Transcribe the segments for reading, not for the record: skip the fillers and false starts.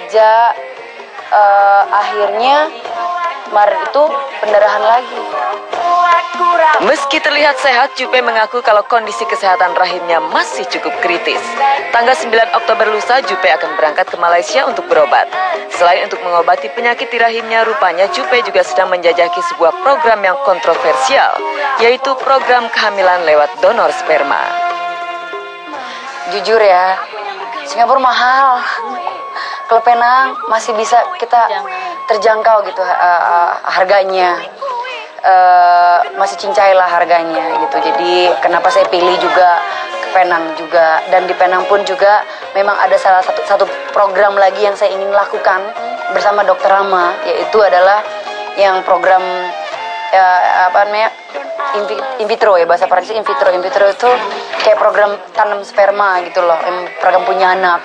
kerja, akhirnya kemarin itu pendarahan lagi. Meski terlihat sehat, Jupe mengaku kalau kondisi kesehatan rahimnya masih cukup kritis. Tanggal 9 Oktober lusa, Jupe akan berangkat ke Malaysia untuk berobat. Selain untuk mengobati penyakit di rahimnya, rupanya Jupe juga sedang menjajaki sebuah program yang kontroversial, yaitu program kehamilan lewat donor sperma. Jujur ya, Singapura mahal. Kalau Penang masih bisa kita terjangkau gitu harganya. Masih cincai lah harganya gitu. Jadi kenapa saya pilih juga ke Penang juga, dan di Penang pun juga memang ada salah satu program lagi yang saya ingin lakukan bersama Dr. Rama, yaitu adalah yang program in vitro ya, bahasa Prancis in vitro itu kayak program tanam sperma gitu loh, program punya anak.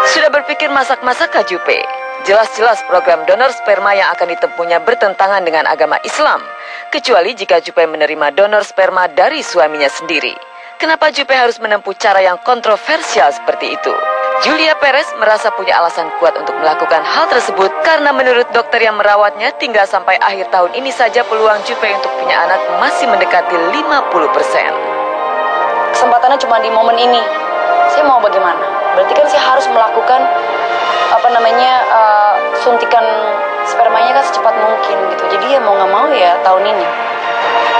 Sudah berpikir masak-masak kah Jupe? Jelas-jelas program donor sperma yang akan ditempuhnya bertentangan dengan agama Islam. Kecuali jika Jupe menerima donor sperma dari suaminya sendiri. Kenapa Jupe harus menempuh cara yang kontroversial seperti itu? Julia Perez merasa punya alasan kuat untuk melakukan hal tersebut karena menurut dokter yang merawatnya, tinggal sampai akhir tahun ini saja peluang Jupe untuk punya anak masih mendekati 50%. Kesempatannya cuma di momen ini. Saya mau bagaimana? Berarti kan saya harus melakukan suntikan spermanya kan secepat mungkin gitu. Jadi ya mau nggak mau ya tahun ini.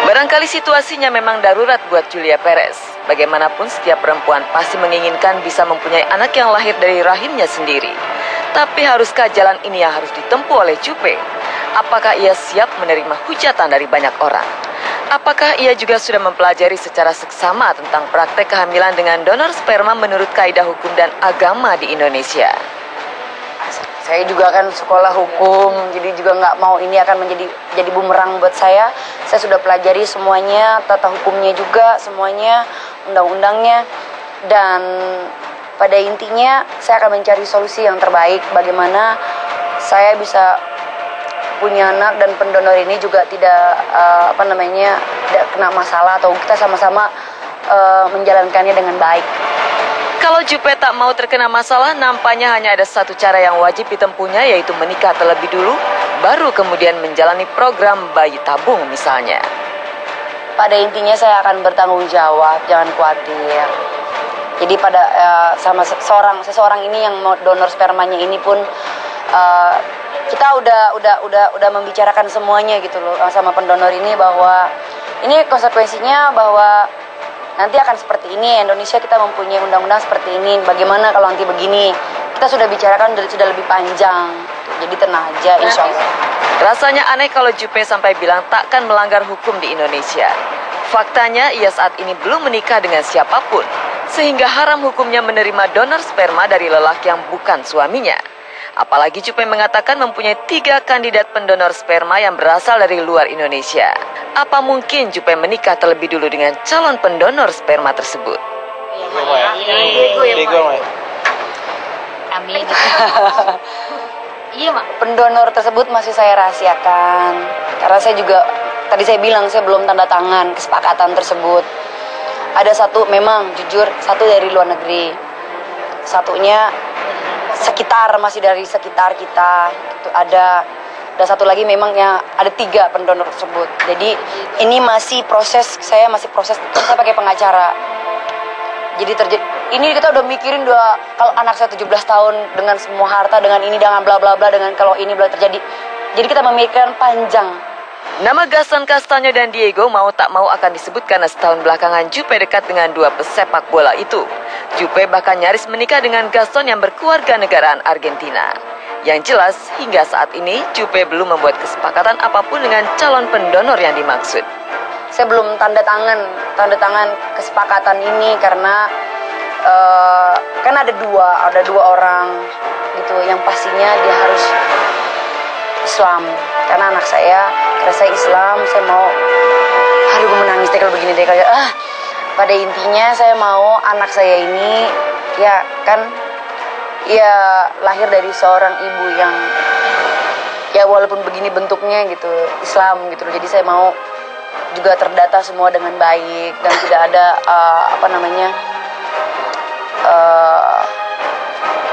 Barangkali situasinya memang darurat buat Julia Perez. Bagaimanapun setiap perempuan pasti menginginkan bisa mempunyai anak yang lahir dari rahimnya sendiri. Tapi haruskah jalan ini yang harus ditempuh oleh Jupe? Apakah ia siap menerima hujatan dari banyak orang? Apakah ia juga sudah mempelajari secara seksama tentang praktek kehamilan dengan donor sperma menurut kaidah hukum dan agama di Indonesia? Saya juga kan sekolah hukum, jadi juga nggak mau ini akan jadi bumerang buat saya. Saya sudah pelajari semuanya, tata hukumnya juga, semuanya, undang-undangnya. Dan pada intinya saya akan mencari solusi yang terbaik bagaimana saya bisa punya anak dan pendonor ini juga tidak tidak kena masalah atau kita sama-sama menjalankannya dengan baik. Kalau Jupe tak mau terkena masalah, nampaknya hanya ada satu cara yang wajib ditempuhnya, yaitu menikah terlebih dulu, baru kemudian menjalani program bayi tabung misalnya. Pada intinya saya akan bertanggung jawab, jangan khawatir. Jadi pada sama seseorang ini yang mau donor spermanya ini pun kita udah membicarakan semuanya gitu loh sama pendonor ini, bahwa ini konsekuensinya bahwa nanti akan seperti ini. Indonesia kita mempunyai undang-undang seperti ini. Bagaimana kalau nanti begini? Kita sudah bicarakan sudah lebih panjang. Jadi tenang aja, insya Allah. Rasanya aneh kalau Jupe sampai bilang takkan melanggar hukum di Indonesia. Faktanya ia saat ini belum menikah dengan siapapun, sehingga haram hukumnya menerima donor sperma dari lelaki yang bukan suaminya. Apalagi Jupe mengatakan mempunyai 3 kandidat pendonor sperma yang berasal dari luar Indonesia. Apa mungkin Jupe menikah terlebih dulu dengan calon pendonor sperma tersebut? Amin. Iya, Mak. Pendonor tersebut masih saya rahasiakan. Karena saya juga, tadi saya bilang saya belum tanda tangan kesepakatan tersebut. Ada satu, memang jujur, satu dari luar negeri. Satunya masih dari sekitar kita itu ada satu lagi, memang yang ada 3 pendonor tersebut. Jadi ini masih proses, saya pakai pengacara. Jadi ini kita udah mikirin kalau anak saya 17 tahun dengan semua harta, dengan ini, dengan bla bla bla, dengan kalau ini bla terjadi. Jadi kita memikirkan panjang. Nama Gaston Castaño dan Diego mau tak mau akan disebut karena setahun belakangan Jupe dekat dengan 2 pesepak bola itu. Jupe bahkan nyaris menikah dengan Gaston yang berkeluarga negaraan Argentina. Yang jelas, hingga saat ini Jupe belum membuat kesepakatan apapun dengan calon pendonor yang dimaksud. Saya belum tanda tangan kesepakatan ini karena kan ada dua orang gitu yang pastinya dia harus Islam. Karena anak saya, karena saya Islam, saya mau, gue menangis deh kalau begini deh, kayak pada intinya saya mau anak saya ini ya lahir dari seorang ibu yang ya walaupun begini bentuknya gitu Islam gitu loh. Jadi saya mau juga terdata semua dengan baik dan tidak ada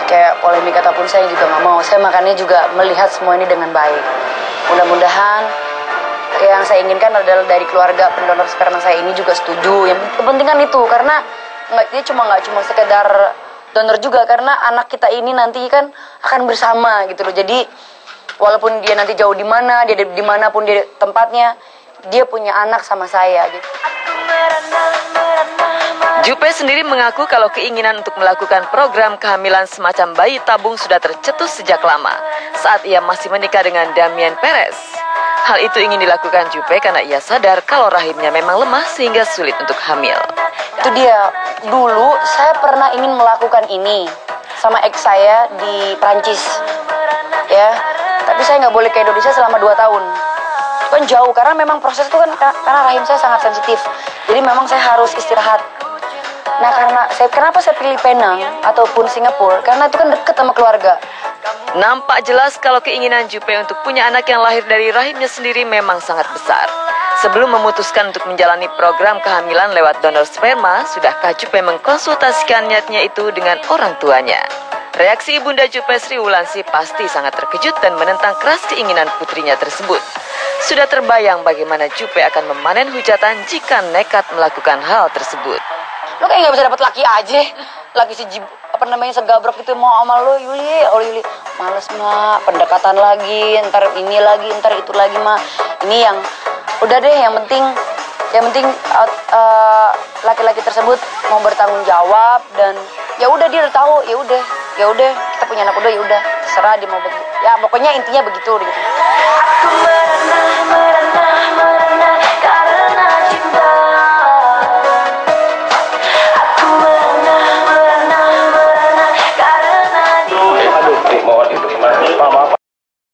kayak polemik ataupun. Saya juga nggak mau. Saya makanya juga melihat semua ini dengan baik. Mudah-mudahan yang saya inginkan adalah dari keluarga pendonor sperma saya ini juga setuju. Yang penting kan itu, karena dia nggak cuma sekedar donor juga, karena anak kita ini nanti kan akan bersama gitu loh. Jadi walaupun dia nanti jauh di mana, dia di mana pun dia tempatnya, dia punya anak sama saya gitu. Jupe sendiri mengaku kalau keinginan untuk melakukan program kehamilan semacam bayi tabung sudah tercetus sejak lama saat ia masih menikah dengan Damian Perez. Hal itu ingin dilakukan Jupe karena ia sadar kalau rahimnya memang lemah sehingga sulit untuk hamil. Itu dia, dulu saya pernah ingin melakukan ini sama ex saya di Prancis, ya. Tapi saya nggak boleh ke Indonesia selama 2 tahun. Itu kan jauh, karena memang proses itu kan, karena rahim saya sangat sensitif. Jadi memang saya harus istirahat. Nah, kenapa saya pilih Penang ataupun Singapura? Karena itu kan dekat sama keluarga. Nampak jelas kalau keinginan Jupe untuk punya anak yang lahir dari rahimnya sendiri memang sangat besar. Sebelum memutuskan untuk menjalani program kehamilan lewat donor sperma, sudahkah Jupe mengkonsultasikan niatnya itu dengan orang tuanya? Reaksi Ibunda Jupe Sri Wulansi pasti sangat terkejut dan menentang keras keinginan putrinya tersebut. Sudah terbayang bagaimana Jupe akan memanen hujatan jika nekat melakukan hal tersebut. Lo kayak nggak bisa dapat laki aja, laki segabrok gitu mau sama lo, Yuli, males mah, pendekatan lagi, ntar ini lagi, ntar itu lagi mah. Ini yang udah deh, yang penting laki-laki tersebut mau bertanggung jawab, dan ya udah dia udah tahu, ya udah kita punya anak, udah ya udah terserah dia mau begitu, ya pokoknya intinya begitu gitu.